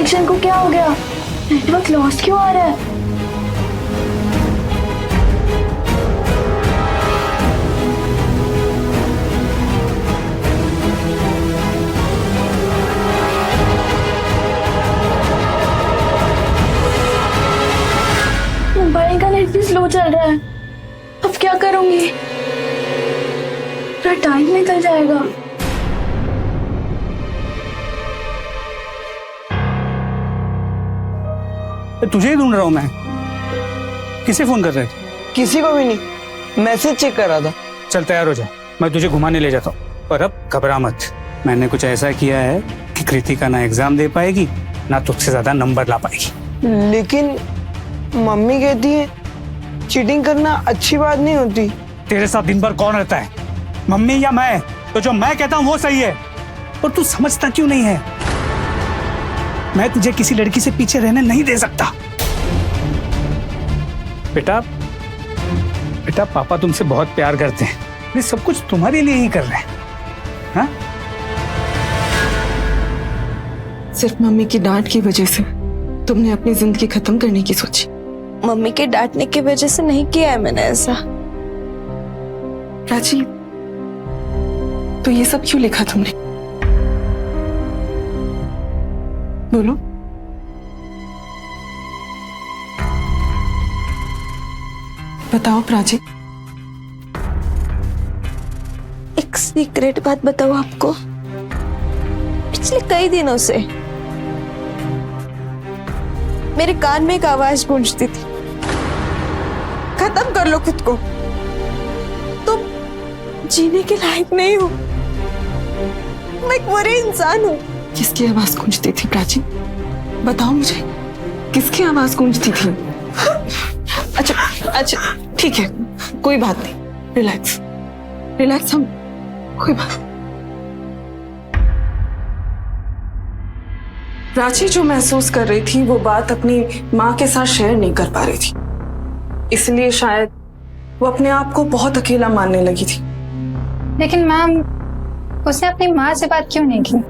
Connection को क्या हो गया? नेटवर्क लॉस्ट क्यों आ रहा है? मोबाइल का नेट भी स्लो चल रहा है। अब क्या करूंगी? पूरा टाइम निकल जाएगा। तुझे ही ढूंढ रहा हूं मैं। किसे फोन कर रहे थे? किसी को भी नहीं, मैसेज चेक कर रहा था। चल तैयार हो जा, मैं तुझे घुमाने ले जाता हूँ। पर अब घबरा मत, मैंने कुछ ऐसा किया है कि कृतिका ना एग्जाम दे पाएगी ना तुझसे ज्यादा नंबर ला पाएगी। लेकिन मम्मी कहती है चीटिंग करना अच्छी बात नहीं होती। तेरे साथ दिन भर कौन रहता है, मम्मी या मैं? तो जो मैं कहता हूँ वो सही है, और तू समझता क्यों नहीं है? मैं तुझे किसी लड़की से पीछे रहने नहीं दे सकता। बेटा बेटा, पापा तुमसे बहुत प्यार करते हैं, ये सब कुछ तुम्हारे लिए ही कर रहे हैं। हाँ? सिर्फ मम्मी की डांट की वजह से तुमने अपनी जिंदगी खत्म करने की सोची। मम्मी के डांटने की वजह से नहीं किया है मैंने ऐसा। प्राची, तो ये सब क्यों लिखा तुमने? बोलो। बताओ प्राची। एक सीक्रेट बात बताओ आपको। पिछले कई दिनों से मेरे कान में एक आवाज गूंजती थी, खत्म कर लो खुद को, तुम जीने के लायक नहीं हो, मैं एक बुरी इंसान हूं। किसकी आवाज गूंजती थी प्राची? बताओ मुझे, किसकी आवाज गूंजती थी? अच्छा ठीक है, कोई बात नहीं, रिलैक्स रिलैक्स, हम कोई बात। प्राची जो महसूस कर रही थी वो बात अपनी माँ के साथ शेयर नहीं कर पा रही थी, इसलिए शायद वो अपने आप को बहुत अकेला मानने लगी थी। लेकिन मैम, उसने अपनी माँ से बात क्यों नहीं की?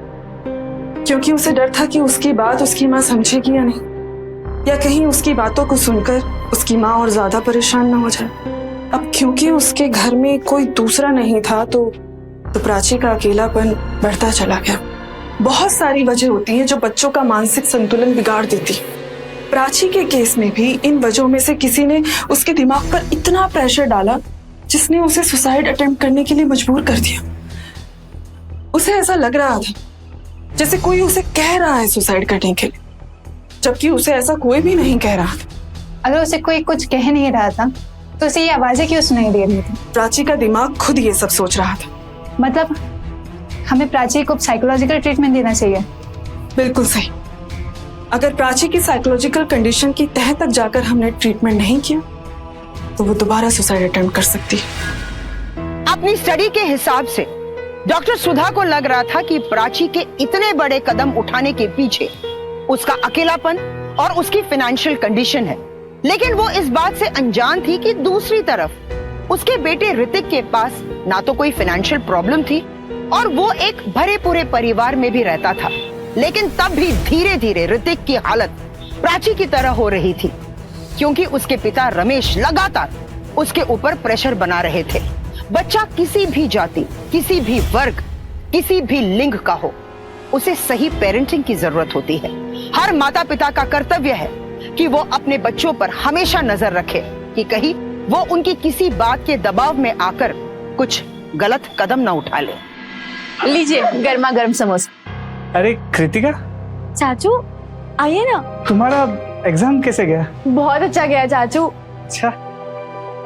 क्योंकि उसे डर था कि उसकी बात उसकी माँ समझेगी या नहीं, या कहीं उसकी बातों को सुनकर उसकी माँ और ज्यादा परेशान ना हो जाए। अब क्योंकि उसके घर में कोई दूसरा नहीं था तो प्राची का अकेलापन बढ़ता चला गया। बहुत सारी वजह होती हैं जो बच्चों का मानसिक संतुलन बिगाड़ देती। प्राची के केस में भी इन वजहों में से किसी ने उसके दिमाग पर इतना प्रेशर डाला जिसने उसे सुसाइड अटेम्प्ट करने के लिए मजबूर कर दिया। उसे ऐसा लग रहा था जैसे कोई उसे कह रहा है सुसाइड करने के लिए, जबकि उसे ऐसा कोई भी नहीं कह रहा था। अगर उसे कोई कुछ कह नहीं रहा था तो उसे ये आवाजें क्यों सुनाई दे रही थी? प्राची का दिमाग खुद ये सब सोच रहा था। मतलब हमें प्राची को साइकोलॉजिकल ट्रीटमेंट देना चाहिए। बिल्कुल सही। अगर प्राची की साइकोलॉजिकल कंडीशन की तह तक जाकर हमने ट्रीटमेंट नहीं किया तो वो दोबारा सुसाइड अटेम्प्ट कर सकती है। अपनी स्टडी के हिसाब से डॉक्टर सुधा को लग रहा था कि प्राची के इतने बड़े कदम उठाने के पीछे उसका अकेलापन और उसकी फाइनेंशियल कंडीशन है, लेकिन वो इस बात से अनजान थी कि दूसरी तरफ उसके बेटे ऋतिक के पास ना तो कोई फाइनेंशियल प्रॉब्लम थी और वो एक भरे पूरे परिवार में भी रहता था। लेकिन तब भी धीरे धीरे ऋतिक की हालत प्राची की तरह हो रही थी, क्योंकि उसके पिता रमेश लगातार उसके ऊपर प्रेशर बना रहे थे। बच्चा किसी भी जाति, किसी भी वर्ग, किसी भी लिंग का हो, उसे सही पेरेंटिंग की जरूरत होती है। हर माता पिता का कर्तव्य है कि वो अपने बच्चों पर हमेशा नजर रखे कि कहीं वो उनकी किसी बात के दबाव में आकर कुछ गलत कदम ना उठा ले। लीजिए गर्मा गर्म समोसा। अरे कृतिका, चाचू आइए ना। तुम्हारा एग्जाम कैसे गया? बहुत अच्छा गया चाचू। अच्छा।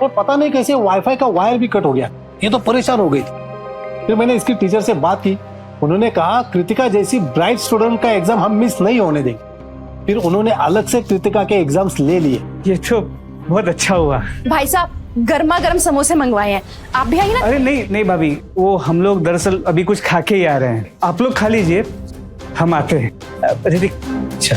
और पता नहीं कैसे वाईफाई का वायर भी कट हो गया, ये तो परेशान हो गई थी। फिर मैंने इसकी टीचर से बात की, उन्होंने कहा कृतिका जैसी ब्राइट स्टूडेंट का एग्जाम हम मिस नहीं होने देंगे। फिर उन्होंने अलग से कृतिका के एग्जाम्स ले लिए। ये तो बहुत अच्छा हुआ। भाई साहब गर्मा गर्म समोसे मंगवाए हैं, आप भी आइए ना। अरे नहीं भाभी, वो हम लोग दरअसल अभी कुछ खा के ही आ रहे हैं, आप लोग खा लीजिए, हम आते हैं। ऋतिक चल।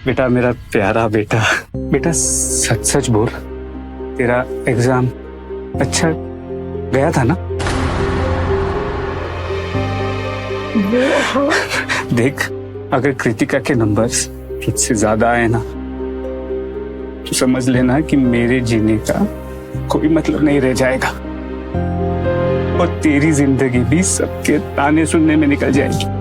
बेटा मेरा प्यारा बेटा, सच सच बोल, तेरा एग्जाम अच्छा गया था ना? देख, अगर कृतिका के नंबर्स तुझसे ज्यादा आए ना तो समझ लेना कि मेरे जीने का कोई मतलब नहीं रह जाएगा और तेरी जिंदगी भी सबके ताने सुनने में निकल जाएगी।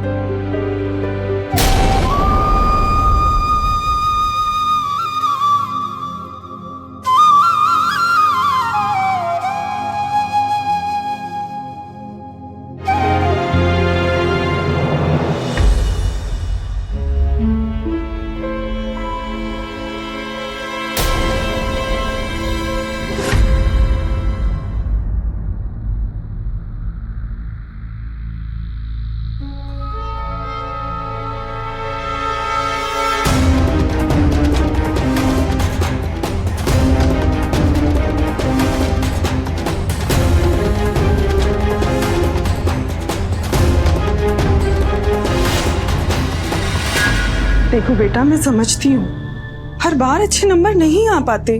देखो बेटा, मैं समझती हूँ हर बार अच्छे नंबर नहीं आ पाते,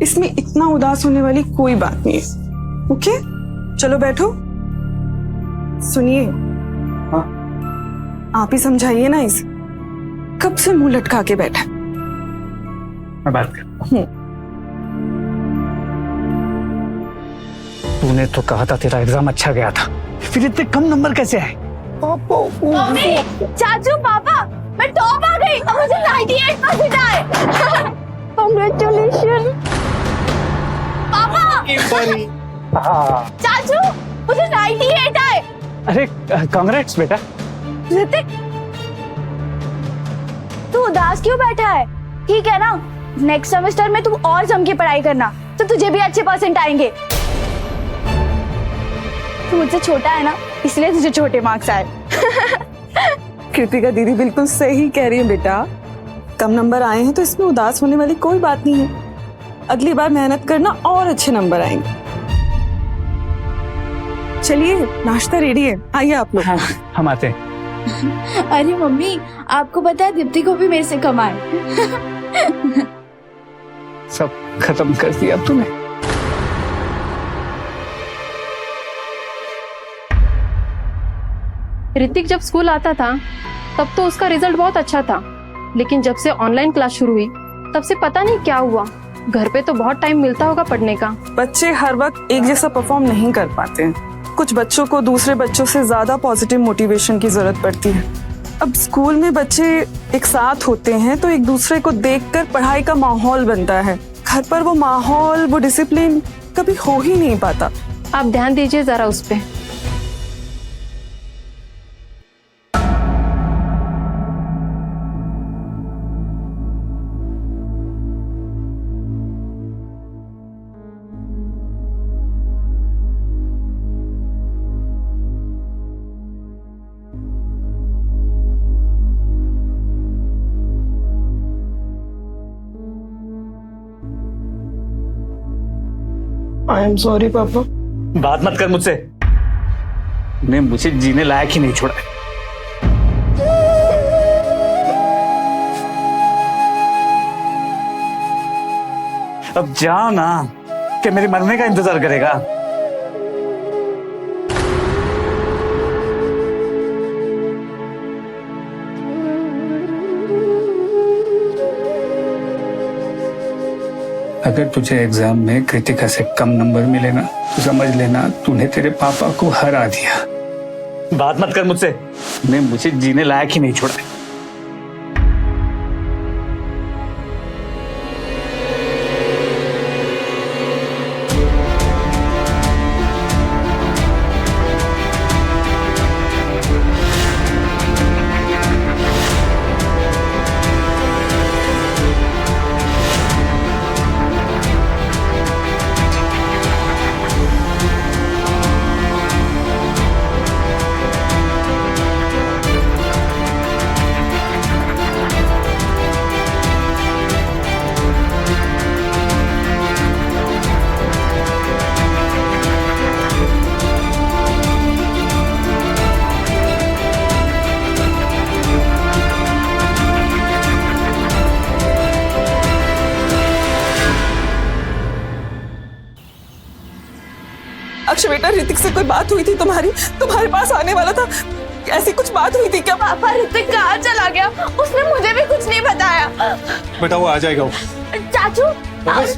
इसमें इतना उदास होने वाली कोई बात नहीं है। ओके, चलो बैठो। सुनिए, आप ही समझाइए ना इसे, कब से मुंह लटका के बैठा है? मैं बात करता हूँ। तूने तो कहा था तेरा एग्जाम अच्छा गया था, फिर इतने कम नंबर कैसे आए? मम्मी, चाचू, पापा, मैं टॉप आ गई और मुझे 98% आए। कांग्रेचुलेशन पापा। चाचू, मुझे 98 आए। अरे कांग्रेट्स बेटा। ऋतिक, तू उदास क्यों बैठा है? ठीक है ना, नेक्स्ट सेमेस्टर में तू और जम के पढ़ाई करना तो तुझे भी अच्छे परसेंट आएंगे। तू मुझसे छोटा है ना, इसलिए तुझे छोटे मार्क्स आए। कृतिका दीदी बिल्कुल सही कह रही है बेटा, कम नंबर आए हैं तो इसमें उदास होने वाली कोई बात नहीं है। अगली बार मेहनत करना और अच्छे नंबर आएंगे। चलिए, नाश्ता रेडी है, आइए आप लोग। हाँ, हम आते हैं। अरे मम्मी, आपको पता है दीप्ति को भी मेरे से कम आए। सब खत्म कर दिया तूने। ऋतिक जब स्कूल आता था तब तो उसका रिजल्ट बहुत अच्छा था, लेकिन जब से ऑनलाइन क्लास शुरू हुई तब से पता नहीं क्या हुआ। घर पे तो बहुत टाइम मिलता होगा पढ़ने का। बच्चे हर वक्त एक जैसा परफॉर्म नहीं कर पाते हैं। कुछ बच्चों को दूसरे बच्चों से ज्यादा पॉजिटिव मोटिवेशन की जरूरत पड़ती है। अब स्कूल में बच्चे एक साथ होते हैं तो एक दूसरे को देखकर पढ़ाई का माहौल बनता है। घर पर वो माहौल, वो डिसिप्लिन कभी हो ही नहीं पाता। आप ध्यान दीजिए जरा उस पे। आई एम सॉरी पापा। बात मत कर मुझसे, तूने मुझे जीने लायक ही नहीं छोड़ा। अब जा ना, कि मेरे मरने का इंतजार करेगा। अगर तुझे एग्जाम में कृतिका से कम नंबर मिले ना तो समझ लेना तूने तेरे पापा को हरा दिया। बात मत कर मुझसे, तूने मुझे जीने लायक ही नहीं छोड़ा। अक्षय बेटा, ऋतिक से कोई बात हुई थी तुम्हारे पास आने वाला था, ऐसी कुछ बात हुई थी क्या? पापा ऋतिक कहाँ चला गया? उसने मुझे भी कुछ नहीं बताया। बेटा वो आ जाएगा वो। चाचू रमेश,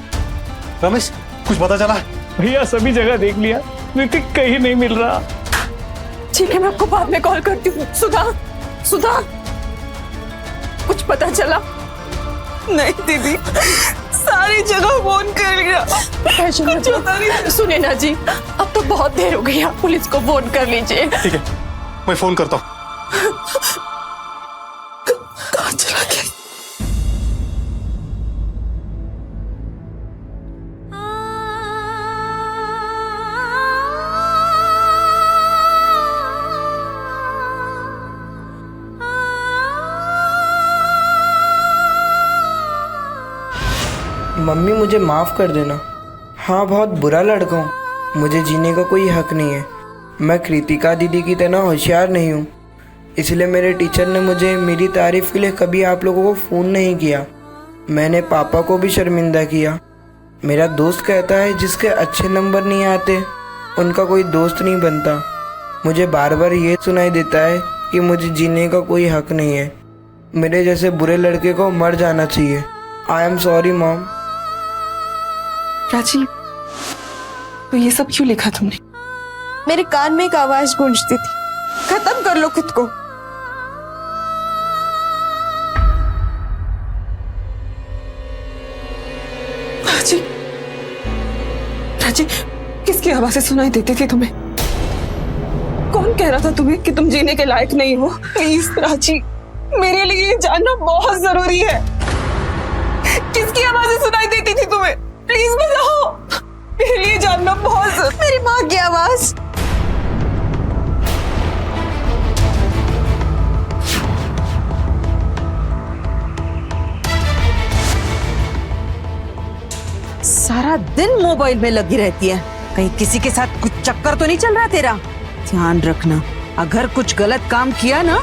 रमेश कुछ पता चला? भैया सभी जगह देख लिया, ऋतिक कहीं नहीं मिल रहा। ठीक है, मैं आपको बाद में कॉल करती हूँ। सुधा, सुधा, कुछ पता चला? नहीं दीदी, सारी जगह फोन कर लिया, कुछ पता नहीं। सुनिए ना जी, अब तो बहुत देर हो गई, आप पुलिस को फोन कर लीजिए। ठीक है, मैं फोन करता हूँ। कहाँ चला गया? मम्मी मुझे माफ़ कर देना। हाँ बहुत बुरा लड़का हूँ, मुझे जीने का कोई हक नहीं है। मैं कृतिका दीदी की तरह होशियार नहीं हूँ, इसलिए मेरे टीचर ने मुझे मेरी तारीफ़ के लिए कभी आप लोगों को फ़ोन नहीं किया। मैंने पापा को भी शर्मिंदा किया। मेरा दोस्त कहता है जिसके अच्छे नंबर नहीं आते उनका कोई दोस्त नहीं बनता। मुझे बार बार ये सुनाई देता है कि मुझे जीने का कोई हक नहीं है। मेरे जैसे बुरे लड़के को मर जाना चाहिए। I am sorry mom. Prachi, तो ये सब क्यों लिखा तुमने? मेरे कान में एक आवाज गूंजती थी, खत्म कर लो खुद को। प्राची, प्राची, किसकी आवाजें सुनाई देती थी तुम्हें? कौन कह रहा था तुम्हें कि तुम जीने के लायक नहीं हो? प्लीज प्राची, मेरे लिए ये जानना बहुत जरूरी है। किसकी आवाजें सुनाई देती थी तुम्हें? प्लीज बताओ, मेरे लिए जानना बहुत जरूरी। मेरी माँ की आवाज। सारा दिन मोबाइल में लगी रहती है, कहीं किसी के साथ कुछ चक्कर तो नहीं चल रहा तेरा? ध्यान रखना, अगर कुछ गलत काम किया ना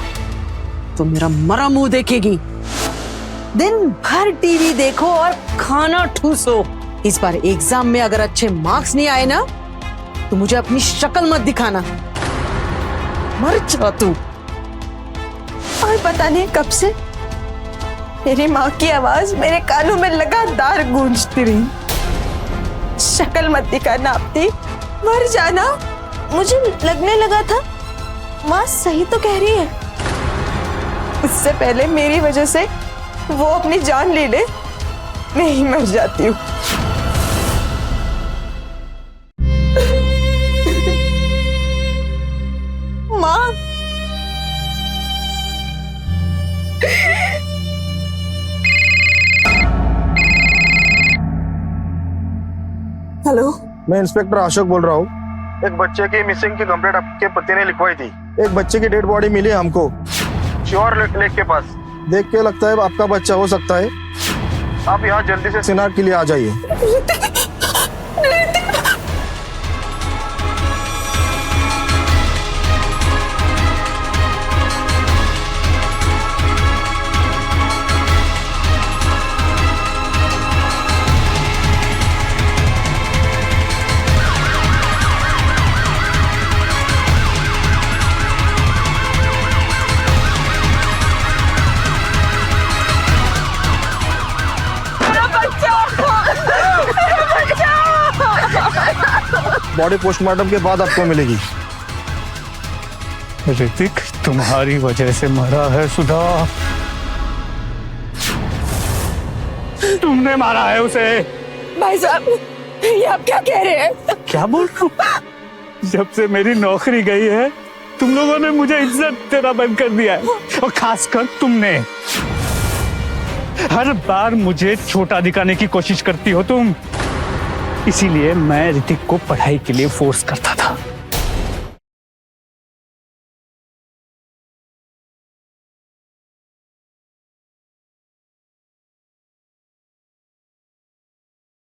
तो मेरा मरा मुंह देखेगी। दिन भर टीवी देखो और खाना ठूसो। इस बार एग्जाम में अगर अच्छे मार्क्स नहीं आए ना तो मुझे अपनी शक्ल मत दिखाना, मर जा तू। और पता नहीं कब से मेरी माँ की आवाज मेरे कानों में लगातार गूंजती रही। शक्ल मत दिखाना अपनी, मर जाना। मुझे लगने लगा था माँ सही तो कह रही है। उससे पहले मेरी वजह से वो अपनी जान ले ले, मैं ही मर जाती हूँ। माँ, हेलो, मैं इंस्पेक्टर अशोक बोल रहा हूँ। एक बच्चे की मिसिंग की कंप्लेंट आपके पति ने लिखवाई थी। एक बच्चे की डेड बॉडी मिली हमको श्योर लेक के पास। देख के लगता है आपका बच्चा हो सकता है। आप यहाँ जल्दी से सिनार के लिए आ जाइए। बॉडी पोस्टमार्टम के बाद आपको मिलेगी। ऋतिक तुम्हारी वजह से मरा है सुधा, तुमने मारा है उसे। भाई साहब, ये आप क्या कह रहे हैं? क्या बोल रहा हूँ? जब से मेरी नौकरी गई है तुम लोगों ने मुझे इज्जत देना बंद कर दिया है, और खासकर तुमने। हर बार मुझे छोटा दिखाने की कोशिश करती हो तुम, इसीलिए मैं ऋतिक को पढ़ाई के लिए फोर्स करता था।